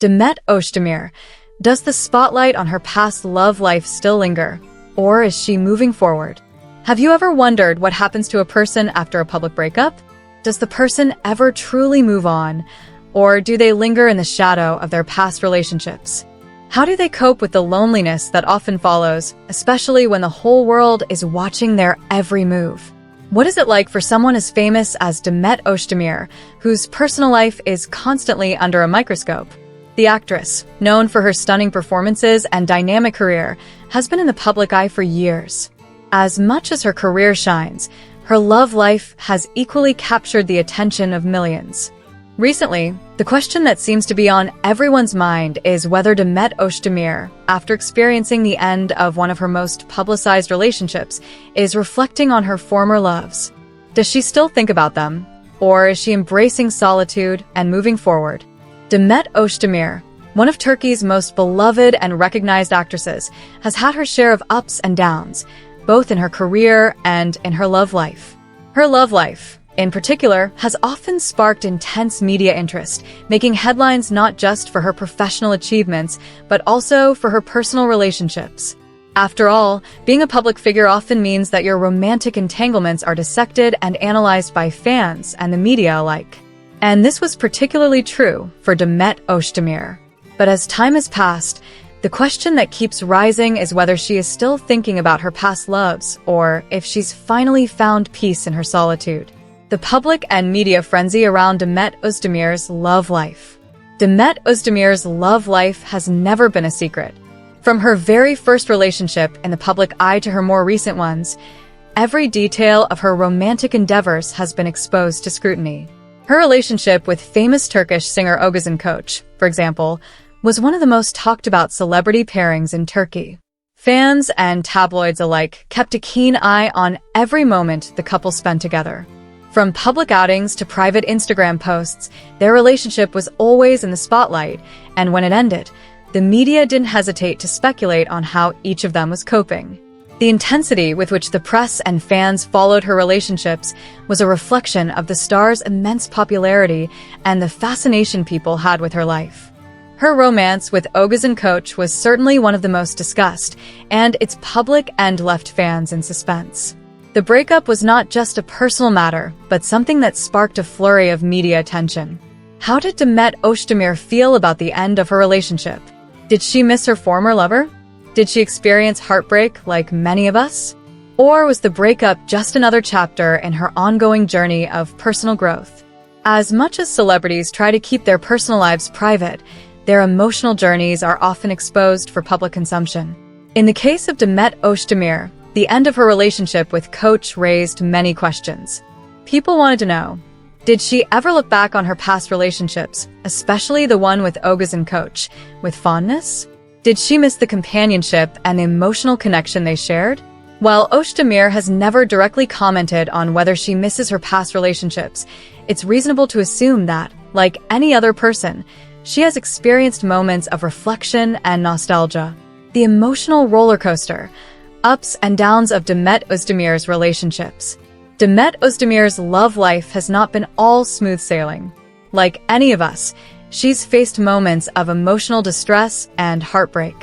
Demet Özdemir. Does the spotlight on her past love life still linger, or is she moving forward? Have you ever wondered what happens to a person after a public breakup? Does the person ever truly move on, or do they linger in the shadow of their past relationships? How do they cope with the loneliness that often follows, especially when the whole world is watching their every move? What is it like for someone as famous as Demet Özdemir, whose personal life is constantly under a microscope? The actress, known for her stunning performances and dynamic career, has been in the public eye for years. As much as her career shines, her love life has equally captured the attention of millions. Recently, the question that seems to be on everyone's mind is whether Demet Özdemir, after experiencing the end of one of her most publicized relationships, is reflecting on her former loves. Does she still think about them, or is she embracing solitude and moving forward? Demet Özdemir, one of Turkey's most beloved and recognized actresses, has had her share of ups and downs, both in her career and in her love life. Her love life, in particular, has often sparked intense media interest, making headlines not just for her professional achievements, but also for her personal relationships. After all, being a public figure often means that your romantic entanglements are dissected and analyzed by fans and the media alike. And this was particularly true for Demet Özdemir. But as time has passed, the question that keeps rising is whether she is still thinking about her past loves, or if she's finally found peace in her solitude. The public and media frenzy around Demet Özdemir's love life. Demet Özdemir's love life has never been a secret. From her very first relationship in the public eye to her more recent ones, every detail of her romantic endeavors has been exposed to scrutiny. Her relationship with famous Turkish singer Özdemir Koç, for example, was one of the most talked about celebrity pairings in Turkey. Fans and tabloids alike kept a keen eye on every moment the couple spent together. From public outings to private Instagram posts, their relationship was always in the spotlight, and when it ended, the media didn't hesitate to speculate on how each of them was coping. The intensity with which the press and fans followed her relationships was a reflection of the star's immense popularity and the fascination people had with her life. Her romance with Özdemir Koç was certainly one of the most discussed, and its public end left fans in suspense. The breakup was not just a personal matter, but something that sparked a flurry of media attention. How did Demet Özdemir feel about the end of her relationship? Did she miss her former lover? Did she experience heartbreak like many of us? Or was the breakup just another chapter in her ongoing journey of personal growth? As much as celebrities try to keep their personal lives private, their emotional journeys are often exposed for public consumption. In the case of Demet Özdemir, the end of her relationship with Koç raised many questions. People wanted to know, did she ever look back on her past relationships, especially the one with Özdemir Koç, with fondness? Did she miss the companionship and the emotional connection they shared? While Özdemir has never directly commented on whether she misses her past relationships, it's reasonable to assume that, like any other person, she has experienced moments of reflection and nostalgia. The emotional roller coaster, ups and downs of Demet Özdemir's relationships. Demet Özdemir's love life has not been all smooth sailing. Like any of us, she's faced moments of emotional distress and heartbreak.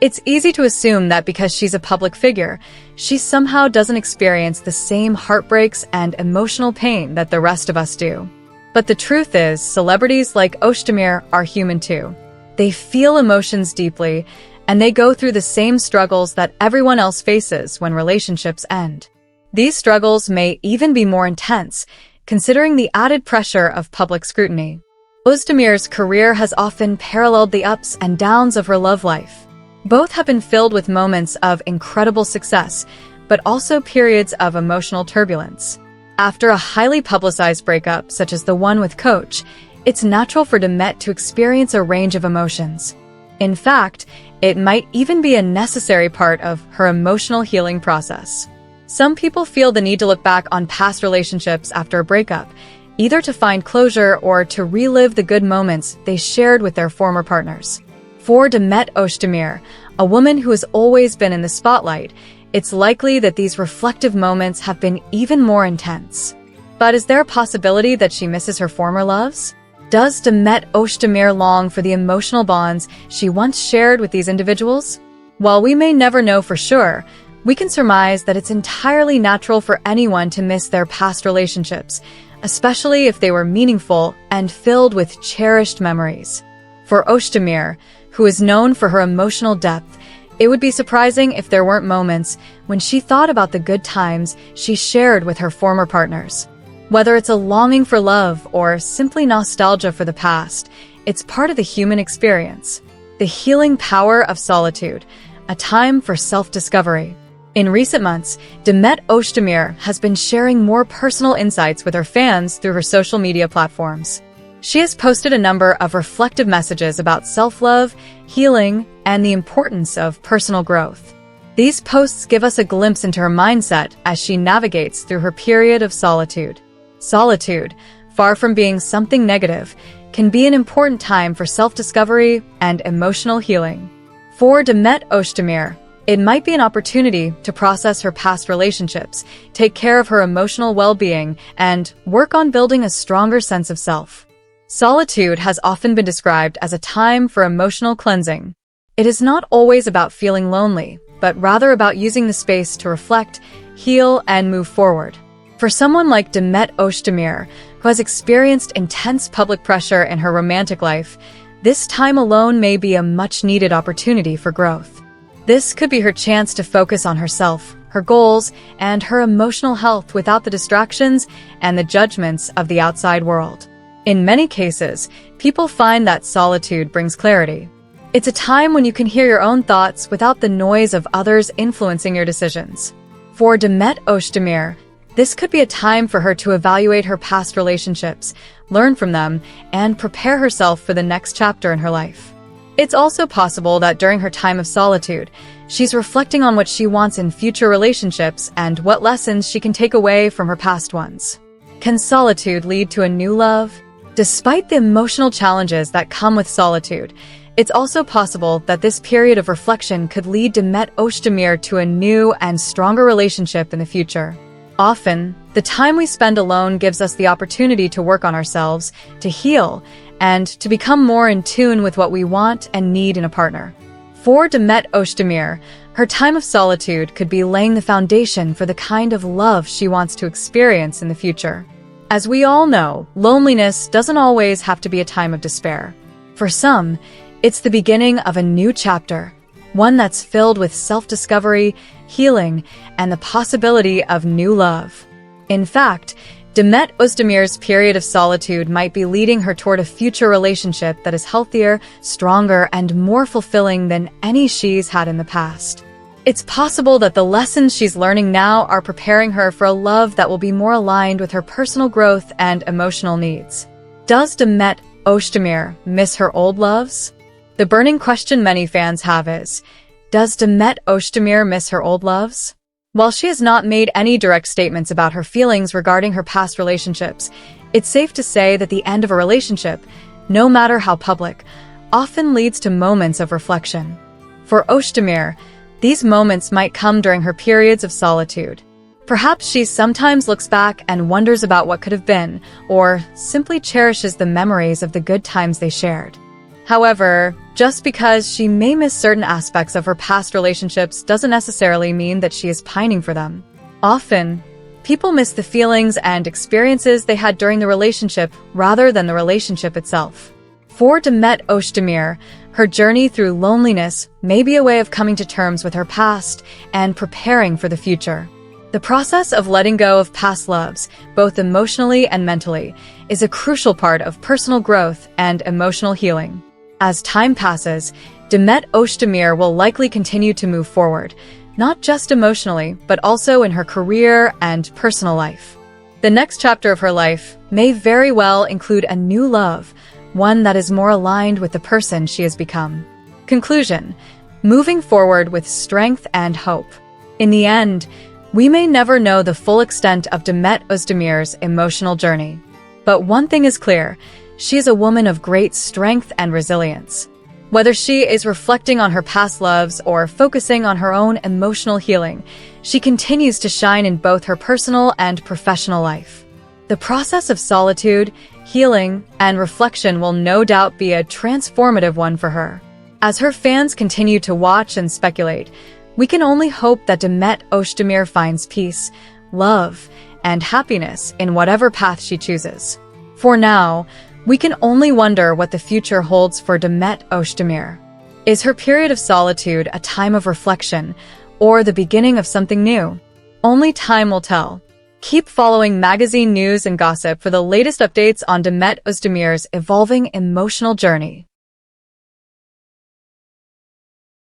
It's easy to assume that because she's a public figure, she somehow doesn't experience the same heartbreaks and emotional pain that the rest of us do. But the truth is, celebrities like Özdemir are human too. They feel emotions deeply, and they go through the same struggles that everyone else faces when relationships end. These struggles may even be more intense, considering the added pressure of public scrutiny. Özdemir's career has often paralleled the ups and downs of her love life. Both have been filled with moments of incredible success, but also periods of emotional turbulence. After a highly publicized breakup, such as the one with Koç, it's natural for Demet to experience a range of emotions. In fact, it might even be a necessary part of her emotional healing process. Some people feel the need to look back on past relationships after a breakup, either to find closure or to relive the good moments they shared with their former partners. For Demet Özdemir, a woman who has always been in the spotlight, it's likely that these reflective moments have been even more intense. But is there a possibility that she misses her former loves? Does Demet Özdemir long for the emotional bonds she once shared with these individuals? While we may never know for sure, we can surmise that it's entirely natural for anyone to miss their past relationships, especially if they were meaningful and filled with cherished memories. For Özdemir, who is known for her emotional depth, it would be surprising if there weren't moments when she thought about the good times she shared with her former partners. Whether it's a longing for love or simply nostalgia for the past, it's part of the human experience. The healing power of solitude, a time for self-discovery. In recent months, Demet Özdemir has been sharing more personal insights with her fans through her social media platforms. She has posted a number of reflective messages about self-love, healing, and the importance of personal growth. These posts give us a glimpse into her mindset as she navigates through her period of solitude. Solitude, far from being something negative, can be an important time for self-discovery and emotional healing. For Demet Özdemir, it might be an opportunity to process her past relationships, take care of her emotional well-being, and work on building a stronger sense of self. Solitude has often been described as a time for emotional cleansing. It is not always about feeling lonely, but rather about using the space to reflect, heal, and move forward. For someone like Demet Özdemir, who has experienced intense public pressure in her romantic life, this time alone may be a much-needed opportunity for growth. This could be her chance to focus on herself, her goals, and her emotional health without the distractions and the judgments of the outside world. In many cases, people find that solitude brings clarity. It's a time when you can hear your own thoughts without the noise of others influencing your decisions. For Demet Özdemir, this could be a time for her to evaluate her past relationships, learn from them, and prepare herself for the next chapter in her life. It's also possible that during her time of solitude, she's reflecting on what she wants in future relationships and what lessons she can take away from her past ones. Can solitude lead to a new love? Despite the emotional challenges that come with solitude, it's also possible that this period of reflection could lead Demet Özdemir to a new and stronger relationship in the future. Often, the time we spend alone gives us the opportunity to work on ourselves, to heal, and to become more in tune with what we want and need in a partner. For Demet Özdemir, her time of solitude could be laying the foundation for the kind of love she wants to experience in the future. As we all know, loneliness doesn't always have to be a time of despair. For some, it's the beginning of a new chapter, one that's filled with self-discovery, healing, and the possibility of new love. In fact, Demet Özdemir's period of solitude might be leading her toward a future relationship that is healthier, stronger, and more fulfilling than any she's had in the past. It's possible that the lessons she's learning now are preparing her for a love that will be more aligned with her personal growth and emotional needs. Does Demet Özdemir miss her old loves? The burning question many fans have is, does Demet Özdemir miss her old loves? While she has not made any direct statements about her feelings regarding her past relationships, it's safe to say that the end of a relationship, no matter how public, often leads to moments of reflection. For Özdemir, these moments might come during her periods of solitude. Perhaps she sometimes looks back and wonders about what could have been, or simply cherishes the memories of the good times they shared. However, just because she may miss certain aspects of her past relationships doesn't necessarily mean that she is pining for them. Often, people miss the feelings and experiences they had during the relationship rather than the relationship itself. For Demet Özdemir, her journey through loneliness may be a way of coming to terms with her past and preparing for the future. The process of letting go of past loves, both emotionally and mentally, is a crucial part of personal growth and emotional healing. As time passes, Demet Özdemir will likely continue to move forward, not just emotionally, but also in her career and personal life. The next chapter of her life may very well include a new love, one that is more aligned with the person she has become. Conclusion: moving forward with strength and hope. In the end, we may never know the full extent of Demet Özdemir's emotional journey. But one thing is clear: she is a woman of great strength and resilience. Whether she is reflecting on her past loves or focusing on her own emotional healing, she continues to shine in both her personal and professional life. The process of solitude, healing, and reflection will no doubt be a transformative one for her. As her fans continue to watch and speculate, we can only hope that Demet Özdemir finds peace, love, and happiness in whatever path she chooses. For now, we can only wonder what the future holds for Demet Özdemir. Is her period of solitude a time of reflection, or the beginning of something new? Only time will tell. Keep following magazine news and gossip for the latest updates on Demet Özdemir's evolving emotional journey.